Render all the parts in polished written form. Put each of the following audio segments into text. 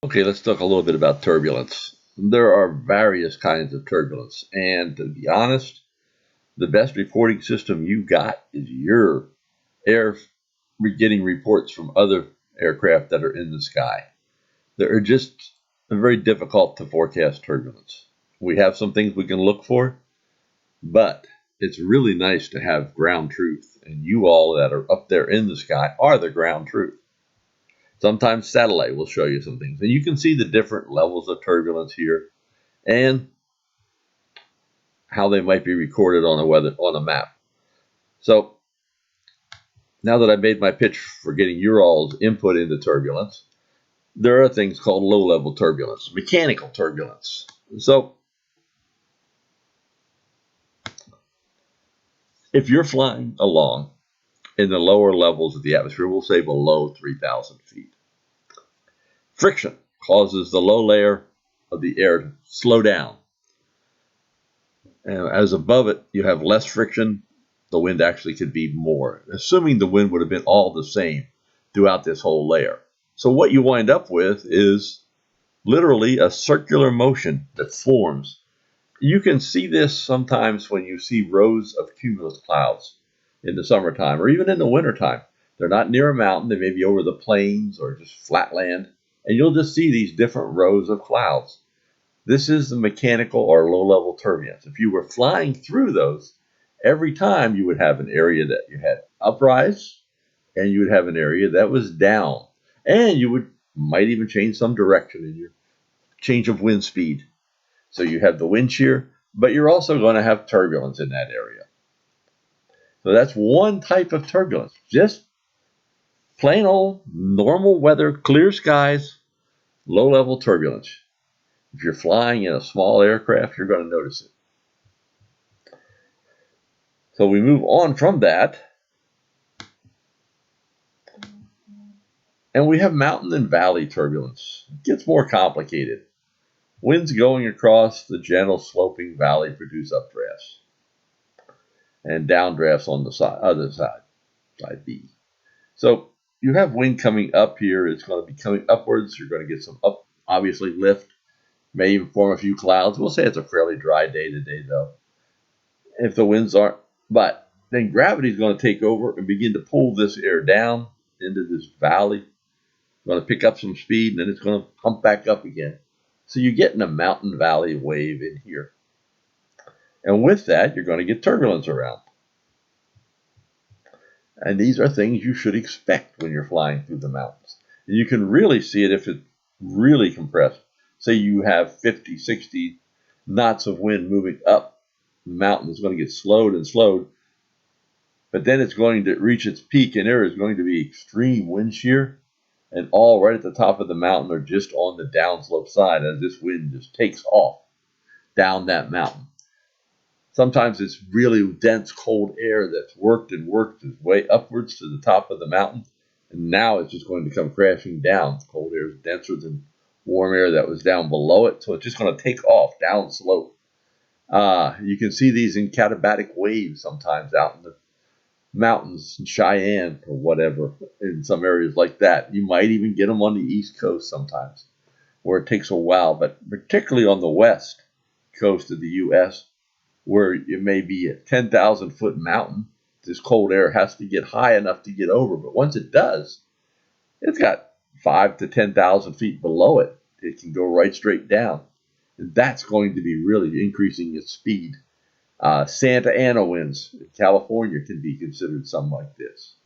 Okay, let's talk a little bit about turbulence. There are various kinds of turbulence, and to be honest, the best reporting system you got is your air getting reports from other aircraft that are in the sky. They're just very difficult to forecast turbulence. We have some things we can look for, but it's really nice to have ground truth, and you all that are up there in the sky are the ground truth. Sometimes satellite will show you some things, and you can see the different levels of turbulence here and how they might be recorded on a map. So now that I've made my pitch for getting your all's input into turbulence, there are things called low-level turbulence, mechanical turbulence. So if you're flying along in the lower levels of the atmosphere, we'll say below 3,000 feet, friction causes the low layer of the air to slow down. And as above it, you have less friction, the wind actually could be more, assuming the wind would have been all the same throughout this whole layer. So what you wind up with is literally a circular motion that forms. You can see this sometimes when you see rows of cumulus clouds in the summertime or even in the wintertime. They're not near a mountain, they may be over the plains or just flat land, and you'll just see these different rows of clouds. This is the mechanical or low-level turbulence. If you were flying through those, every time you would have an area that you had uprise, and you would have an area that was down. And you might even change some direction in your change of wind speed. So you have the wind shear, but you're also going to have turbulence in that area. So that's one type of turbulence. Just plain old normal weather, clear skies, low-level turbulence. If you're flying in a small aircraft, you're going to notice it. So we move on from that, and we have mountain and valley turbulence. It gets more complicated. Winds going across the gentle sloping valley produce updrafts, and downdrafts on the other side, side B. So you have wind coming up here. It's going to be coming upwards. You're going to get some obviously lift. May even form a few clouds. We'll say it's a fairly dry day today, though, if the winds aren't. But then gravity is going to take over and begin to pull this air down into this valley. It's going to pick up some speed, and then it's going to pump back up again. So you're getting a mountain valley wave in here. And with that, you're going to get turbulence around. And these are things you should expect when you're flying through the mountains. And you can really see it if it's really compressed. Say you have 50, 60 knots of wind moving up the mountain. It's going to get slowed and slowed. But then it's going to reach its peak, and there is going to be extreme wind shear. And all right at the top of the mountain or just on the downslope side as this wind just takes off down that mountain. Sometimes it's really dense, cold air that's worked its way upwards to the top of the mountain. And now it's just going to come crashing down. Cold air is denser than warm air that was down below it. So it's just going to take off down slope. You can see these in katabatic waves sometimes out in the mountains in Cheyenne or whatever, in some areas like that. You might even get them on the East Coast sometimes, where it takes a while. But particularly on the west coast of the U.S., where it may be a 10,000-foot mountain, this cold air has to get high enough to get over. But once it does, it's got 5 to 10,000 feet below it. It can go right straight down. And that's going to be really increasing its speed. Santa Ana winds in California can be considered something like this.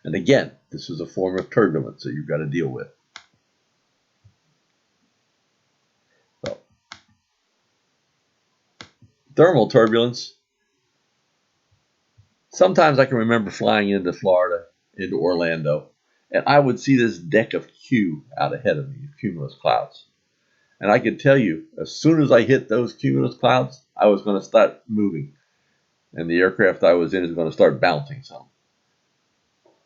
And again, this is a form of turbulence that you've got to deal with. So, thermal turbulence. Sometimes I can remember flying into Florida, into Orlando, and I would see this deck of Q out ahead of me, cumulus clouds. And I can tell you, as soon as I hit those cumulus clouds, I was going to start moving. And the aircraft I was in is going to start bouncing some.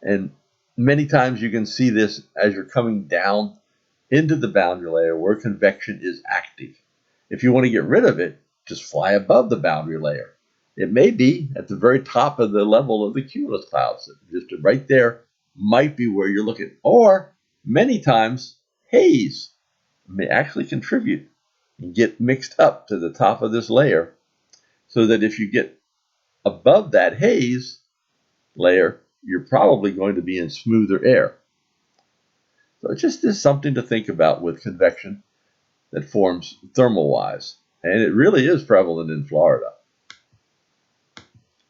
And many times you can see this as you're coming down into the boundary layer where convection is active. If you want to get rid of it, just fly above the boundary layer. It may be at the very top of the level of the cumulus clouds. Just right there might be where you're looking. Or Many times, haze may actually contribute and get mixed up to the top of this layer, so that if you get above that haze layer, you're probably going to be in smoother air. So it just is something to think about with convection that forms thermal-wise. And it really is prevalent in Florida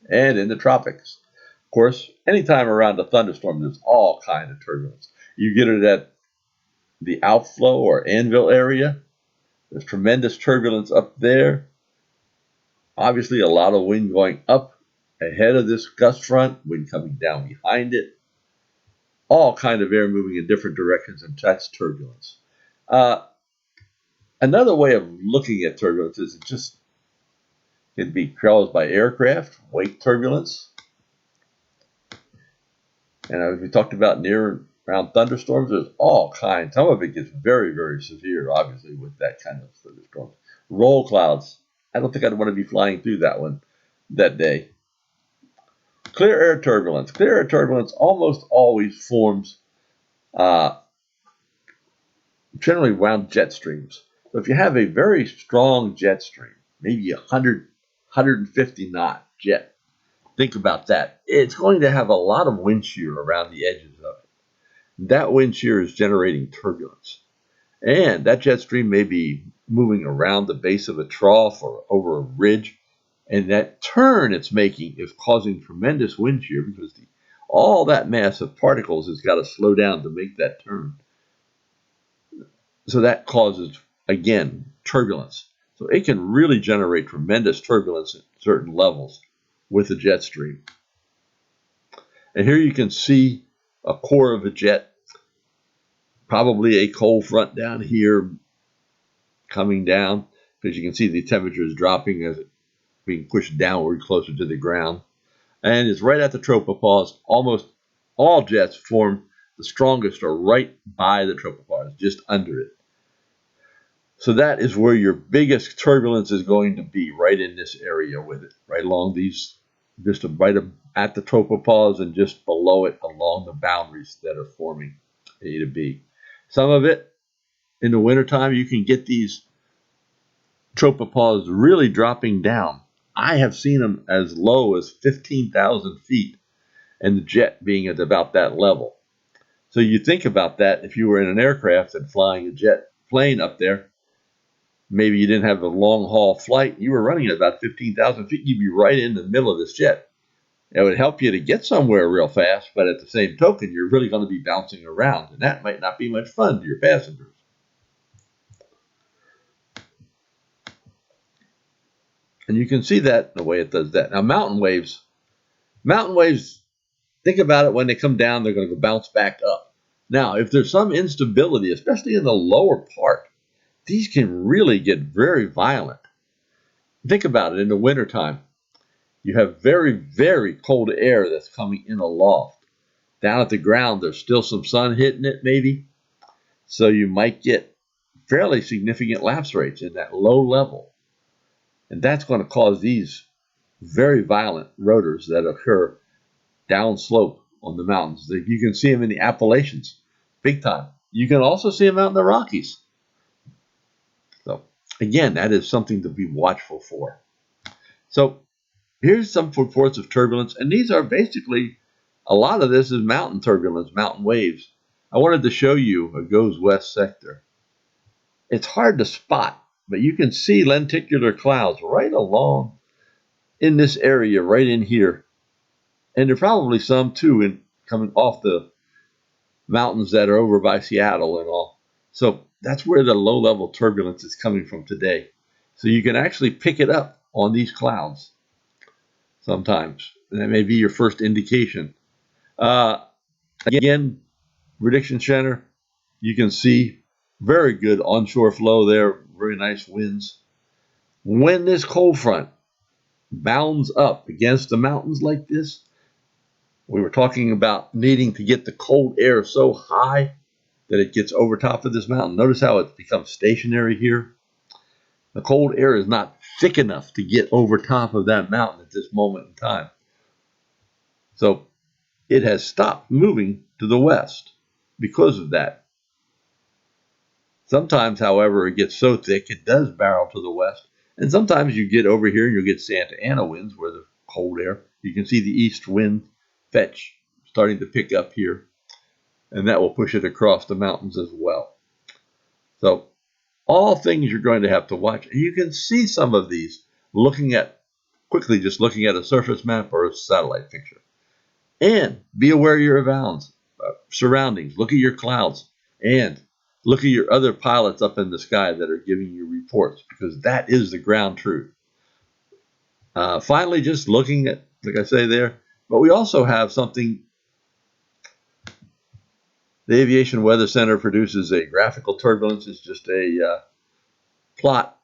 and in the tropics. Of course, anytime around a thunderstorm, there's all kinds of turbulence. You get it at the outflow or anvil area. There's tremendous turbulence up there. Obviously, a lot of wind going up ahead of this gust front, wind coming down behind it. All kind of air moving in different directions, and that's turbulence. Another way of looking at turbulence is it just can be caused by aircraft, wake turbulence. And as we talked about near around thunderstorms, there's all kinds. Some of it gets very, very severe, obviously, with that kind of thunderstorm. Roll clouds. I don't think I'd want to be flying through that one that day. Clear air turbulence. Clear air turbulence almost always forms generally around jet streams. So if you have a very strong jet stream, maybe 100, 150 knot jet, think about that. It's going to have a lot of wind shear around the edges of it. That wind shear is generating turbulence. And that jet stream may be moving around the base of a trough or over a ridge. And that turn it's making is causing tremendous wind shear because all that mass of particles has got to slow down to make that turn. So that causes, again, turbulence. So it can really generate tremendous turbulence at certain levels with a jet stream. And here you can see a core of a jet, probably a cold front down here coming down, because you can see the temperature is dropping as it's being pushed downward closer to the ground. And it's right at the tropopause. Almost all jets form the strongest are right by the tropopause, just under it. So that is where your biggest turbulence is going to be, right in this area with it, right along these, just right at the tropopause and just below it along the boundaries that are forming A to B. Some of it, in the wintertime, you can get these tropopause really dropping down. I have seen them as low as 15,000 feet, and the jet being at about that level. So you think about that if you were in an aircraft and flying a jet plane up there. Maybe you didn't have a long-haul flight. You were running at about 15,000 feet. You'd be right in the middle of this jet. It would help you to get somewhere real fast, but at the same token, you're really going to be bouncing around, and that might not be much fun to your passengers. And you can see that the way it does that. Now, mountain waves, think about it, when they come down, they're going to go bounce back up. Now, if there's some instability, especially in the lower part, these can really get very violent. Think about it in the wintertime. You have very, very cold air that's coming in aloft. Down at the ground, there's still some sun hitting it, maybe. So you might get fairly significant lapse rates in that low level. And that's going to cause these very violent rotors that occur downslope on the mountains. You can see them in the Appalachians, big time. You can also see them out in the Rockies. So, again, that is something to be watchful for. So, here's some reports of turbulence, and these are basically, a lot of this is mountain turbulence, mountain waves. I wanted to show you a goes west sector. It's hard to spot, but you can see lenticular clouds right along in this area, right in here. And there are probably some, too, coming off the mountains that are over by Seattle and all. So that's where the low-level turbulence is coming from today. So you can actually pick it up on these clouds sometimes. And that may be your first indication. Again, prediction center, you can see very good onshore flow there, very nice winds. When this cold front bounds up against the mountains like this, we were talking about needing to get the cold air so high that it gets over top of this mountain. Notice how it's become stationary here. The cold air is not thick enough to get over top of that mountain at this moment in time. So it has stopped moving to the west because of that. Sometimes, however, it gets so thick it does barrel to the west. And sometimes you get over here and you'll get Santa Ana winds where the cold air. You can see the east wind fetch starting to pick up here. And that will push it across the mountains as well. So all things you're going to have to watch. And you can see some of these quickly just looking at a surface map or a satellite picture. And be aware of your surroundings. Look at your clouds. And look at your other pilots up in the sky that are giving you reports, because that is the ground truth. Finally, just looking at, like I say there, but we also have something. The Aviation Weather Center produces a graphical turbulence. It's just a plot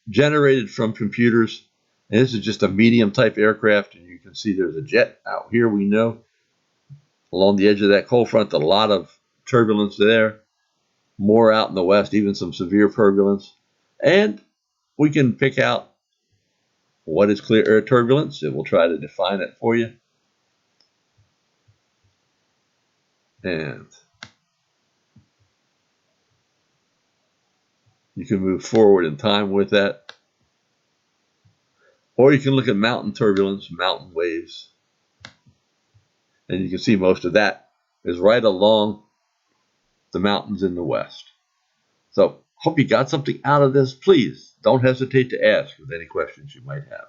generated from computers. And this is just a medium type aircraft. And you can see there's a jet out here, we know. Along the edge of that cold front, a lot of turbulence there. More out in the west, even some severe turbulence. And we can pick out what is clear air turbulence. It will try to define it for you. And you can move forward in time with that. Or you can look at mountain turbulence, mountain waves. And you can see most of that is right along the mountains in the west. So, hope you got something out of this. Please don't hesitate to ask with any questions you might have.